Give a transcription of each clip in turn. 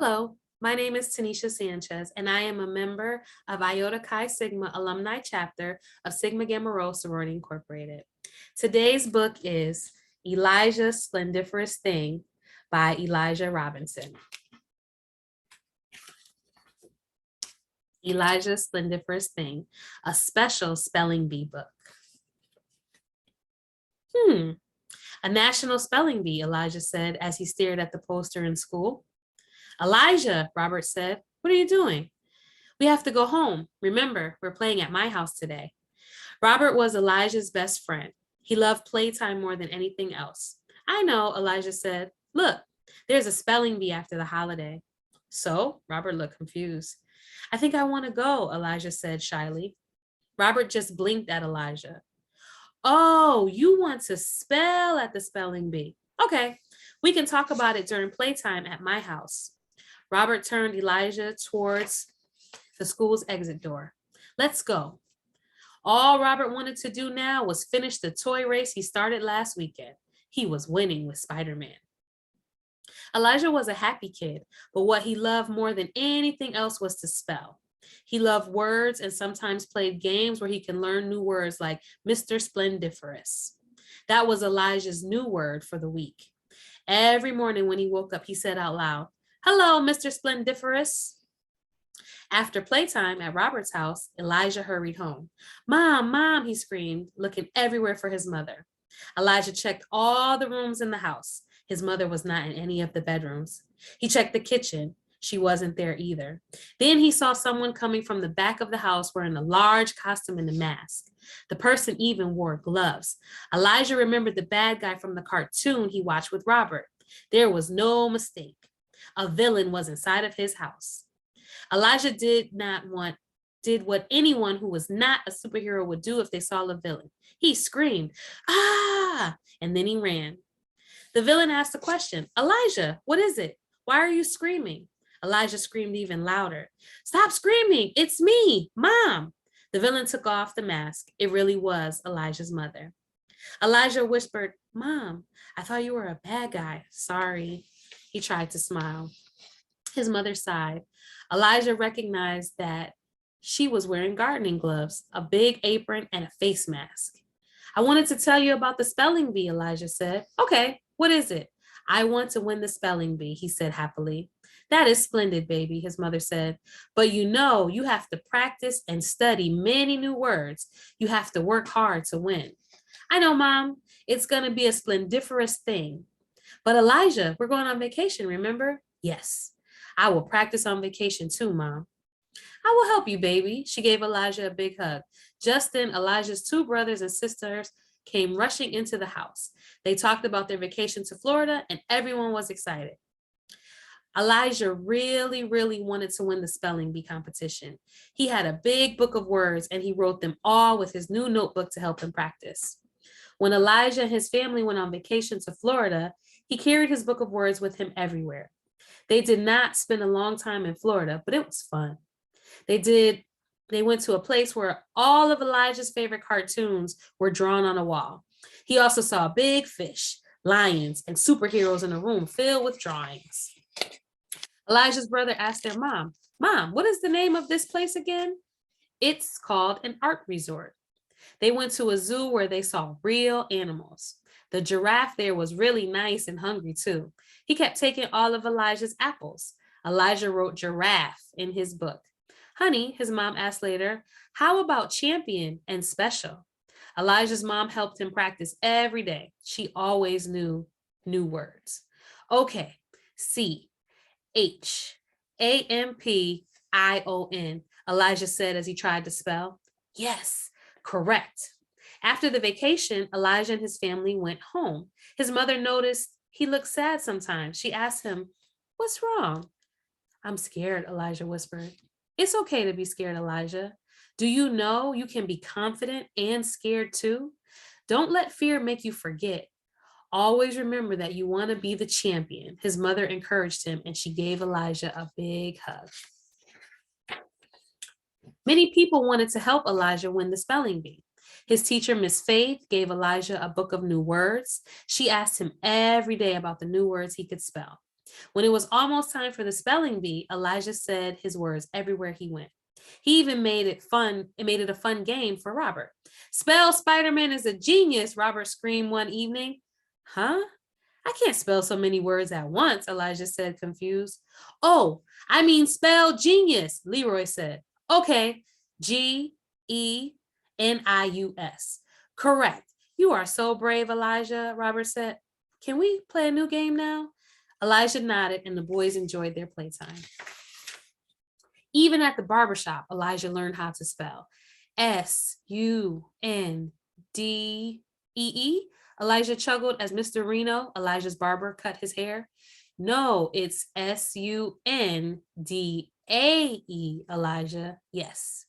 Hello, my name is Tanisha Sanchez, and I am a member of Iota Chi Sigma alumni chapter of Sigma Gamma Rho Sorority Incorporated. Today's book is Elijah's Splendiferous Thing by Elijah Robinson. Elijah's Splendiferous Thing, a special spelling bee book. A national spelling bee, Elijah said as he stared at the poster in school. Elijah, Robert said, what are you doing? We have to go home. Remember, we're playing at my house today. Robert was Elijah's best friend. He loved playtime more than anything else. I know, Elijah said. Look, there's a spelling bee after the holiday. So, Robert looked confused. I think I want to go, Elijah said shyly. Robert just blinked at Elijah. Oh, you want to spell at the spelling bee. Okay, we can talk about it during playtime at my house. Robert turned Elijah towards the school's exit door. Let's go. All Robert wanted to do now was finish the toy race he started last weekend. He was winning with Spider-Man. Elijah was a happy kid, but what he loved more than anything else was to spell. He loved words and sometimes played games where he can learn new words like Mr. Splendiferous. That was Elijah's new word for the week. Every morning when he woke up, he said out loud, "Hello, Mr. Splendiferous." After playtime at Robert's house, Elijah hurried home. Mom, Mom, he screamed, looking everywhere for his mother. Elijah checked all the rooms in the house. His mother was not in any of the bedrooms. He checked the kitchen. She wasn't there either. Then he saw someone coming from the back of the house wearing a large costume and a mask. The person even wore gloves. Elijah remembered the bad guy from the cartoon he watched with Robert. There was no mistake. A villain was inside of his house. Elijah did what anyone who was not a superhero would do if they saw a villain. He screamed, "Ah!" and then he ran. The villain asked a question. Elijah, what is it? Why are you screaming? Elijah screamed even louder. Stop screaming. It's me, Mom. The villain took off the mask. It really was Elijah's mother. Elijah whispered, Mom, I thought you were a bad guy. Sorry. He tried to smile. His mother sighed. Elijah recognized that she was wearing gardening gloves, a big apron, and a face mask. I wanted to tell you about the spelling bee, Elijah said. Okay, what is it? I want to win the spelling bee, he said happily. That is splendid, baby, his mother said. But you know, you have to practice and study many new words. You have to work hard to win. I know, Mom, it's going to be a splendiferous thing. But Elijah, we're going on vacation, remember? Yes, I will practice on vacation too, Mom. I will help you, baby. She gave Elijah a big hug. Just then, Elijah's two brothers and sisters came rushing into the house. They talked about their vacation to Florida, and everyone was excited. Elijah really, really wanted to win the spelling bee competition. He had a big book of words, and he wrote them all with his new notebook to help him practice. When Elijah and his family went on vacation to Florida, he carried his book of words with him everywhere. They did not spend a long time in Florida, but it was fun. They went to a place where all of Elijah's favorite cartoons were drawn on a wall. He also saw big fish, lions, and superheroes in a room filled with drawings. Elijah's brother asked their mom, Mom, what is the name of this place again? It's called an art resort. They went to a zoo where they saw real animals. The giraffe there was really nice and hungry too. He kept taking all of Elijah's apples. Elijah wrote giraffe in his book. Honey, his mom asked later, how about champion and special? Elijah's mom helped him practice every day. She always knew new words. Okay, CHAMPION, Elijah said as he tried to spell. Yes, correct. After the vacation, Elijah and his family went home. His mother noticed he looked sad sometimes. She asked him, what's wrong? I'm scared, Elijah whispered. It's okay to be scared, Elijah. Do you know you can be confident and scared too? Don't let fear make you forget. Always remember that you want to be the champion. His mother encouraged him, and she gave Elijah a big hug. Many people wanted to help Elijah win the spelling bee. His teacher, Miss Faith, gave Elijah a book of new words. She asked him every day about the new words he could spell. When it was almost time for the spelling bee, Elijah said his words everywhere he went. He even made it fun. It made it a fun game for Robert. Spell Spider-Man is a genius, Robert screamed one evening. Huh? I can't spell so many words at once, Elijah said, confused. Oh, I mean spell genius, Leroy said. Okay, Genius. Correct. You are so brave, Elijah, Robert said. Can we play a new game now? Elijah nodded and the boys enjoyed their playtime. Even at the barbershop, Elijah learned how to spell. Sundee. Elijah chuckled as Mr. Reno, Elijah's barber, cut his hair. No, it's Sundae, Elijah. Yes.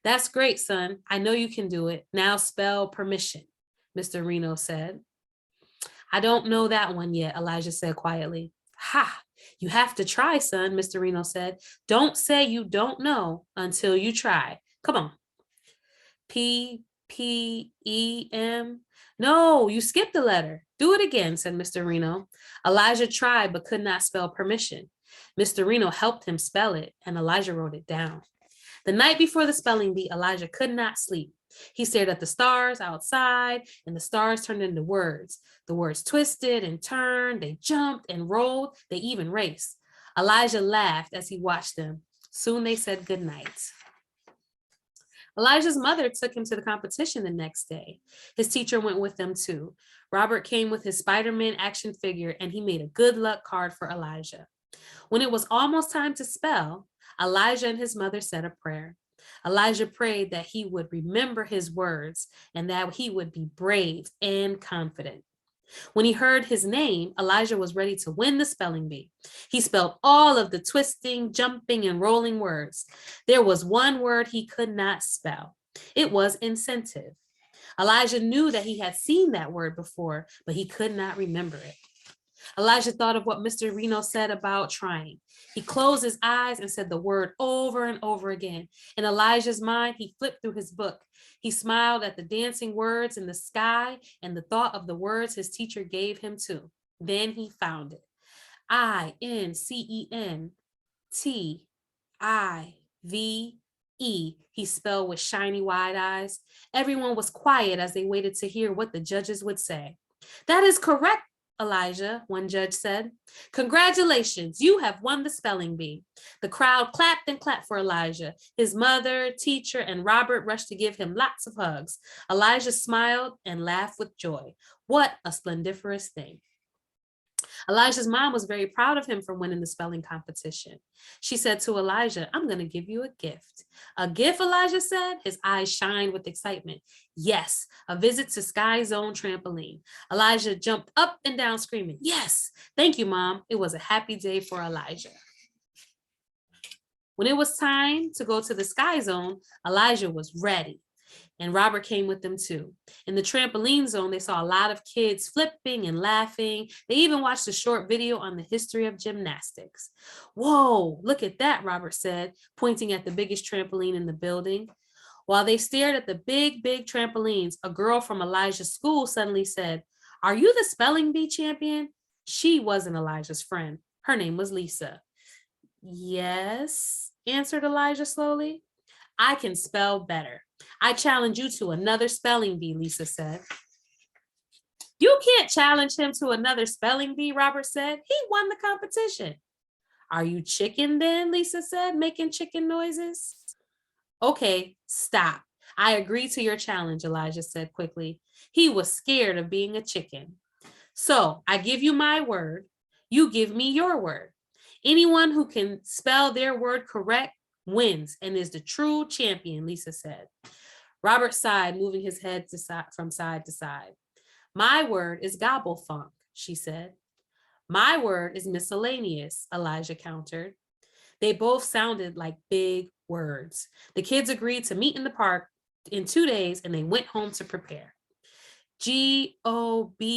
That's great, son. I know you can do it. Now spell permission, Mr. Reno said. I don't know that one yet, Elijah said quietly. Ha! You have to try, son, Mr. Reno said. Don't say you don't know until you try. Come on. P-P-E-M. No, you skipped a letter. Do it again, said Mr. Reno. Elijah tried but could not spell permission. Mr. Reno helped him spell it, and Elijah wrote it down. The night before the spelling bee, Elijah could not sleep. He stared at the stars outside, and the stars turned into words. The words twisted and turned, they jumped and rolled, they even raced. Elijah laughed as he watched them. Soon they said goodnight. Elijah's mother took him to the competition the next day. His teacher went with them too. Robert came with his Spider-Man action figure, and he made a good luck card for Elijah. When it was almost time to spell, Elijah and his mother said a prayer. Elijah prayed that he would remember his words and that he would be brave and confident. When he heard his name, Elijah was ready to win the spelling bee. He spelled all of the twisting, jumping, and rolling words. There was one word he could not spell. It was incentive. Elijah knew that he had seen that word before, but he could not remember it. Elijah thought of what Mr. Reno said about trying. He closed his eyes and said the word over and over again. In Elijah's mind, he flipped through his book. He smiled at the dancing words in the sky and the thought of the words his teacher gave him too. Then he found it. Incentivive, he spelled with shiny wide eyes. Everyone was quiet as they waited to hear what the judges would say. That is correct, Elijah, one judge said. Congratulations, you have won the spelling bee. The crowd clapped and clapped for Elijah. His mother, teacher, and Robert rushed to give him lots of hugs. Elijah smiled and laughed with joy. What a splendiferous thing. Elijah's mom was very proud of him for winning the spelling competition. She said to Elijah, I'm going to give you a gift. A gift, Elijah said. His eyes shined with excitement. Yes, a visit to Sky Zone trampoline. Elijah jumped up and down screaming, yes, thank you, Mom. It was a happy day for Elijah. When it was time to go to the Sky Zone, Elijah was ready. And Robert came with them too. In the trampoline zone, they saw a lot of kids flipping and laughing. They even watched a short video on the history of gymnastics. Whoa, look at that, Robert said, pointing at the biggest trampoline in the building. While they stared at the big trampolines, a girl from Elijah's school suddenly said, are you the spelling bee champion? She wasn't Elijah's friend. Her name was Lisa. Yes, answered Elijah slowly. I can spell better. I challenge you to another spelling bee, Lisa said. You can't challenge him to another spelling bee, Robert said. He won the competition. Are you chicken then, Lisa said, making chicken noises. Okay, stop. I agree to your challenge, Elijah said quickly. He was scared of being a chicken. So I give you my word. You give me your word. Anyone who can spell their word correct wins and is the true champion, Lisa said. Robert sighed, moving his head from side to side. My word is gobblefunk, she said. My word is miscellaneous, Elijah countered. They both sounded like big words. The kids agreed to meet in the park in 2 days, and they went home to prepare. Gobblef.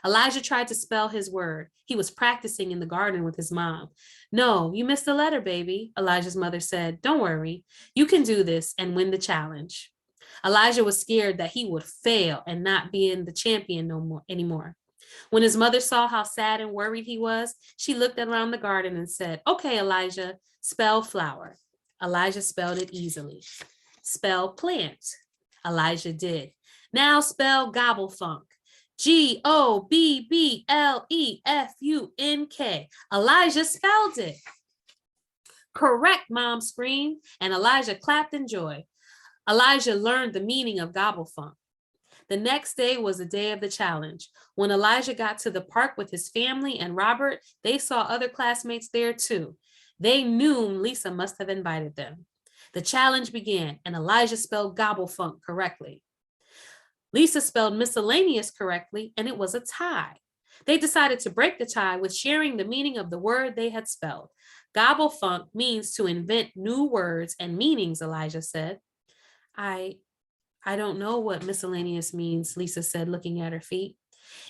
Elijah tried to spell his word. He was practicing in the garden with his mom. No, you missed a letter, baby, Elijah's mother said. Don't worry. You can do this and win the challenge. Elijah was scared that he would fail and not be in the champion anymore. When his mother saw how sad and worried he was, she looked around the garden and said, "Okay, Elijah, spell flower." Elijah spelled it easily. "Spell plant." Elijah did. "Now spell gobblefunk." Gobblefunk. Elijah spelled it. "Correct," Mom screamed, and Elijah clapped in joy. Elijah learned the meaning of gobblefunk. The next day was the day of the challenge. When Elijah got to the park with his family and Robert, they saw other classmates there too. They knew Lisa must have invited them. The challenge began, and Elijah spelled gobblefunk correctly. Lisa spelled miscellaneous correctly, and it was a tie. They decided to break the tie with sharing the meaning of the word they had spelled. Gobblefunk means to invent new words and meanings, Elijah said. I don't know what miscellaneous means, Lisa said, looking at her feet.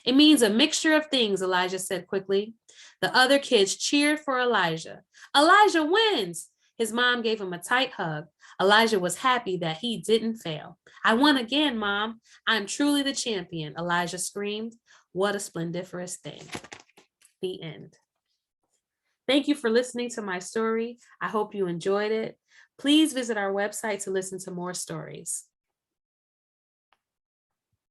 "It means a mixture of things," Elijah said quickly. The other kids cheered for Elijah. "Elijah wins!" His mom gave him a tight hug. Elijah was happy that he didn't fail. "I won again, Mom. I'm truly the champion," Elijah screamed. What a splendiferous thing. The end. Thank you for listening to my story. I hope you enjoyed it. Please visit our website to listen to more stories.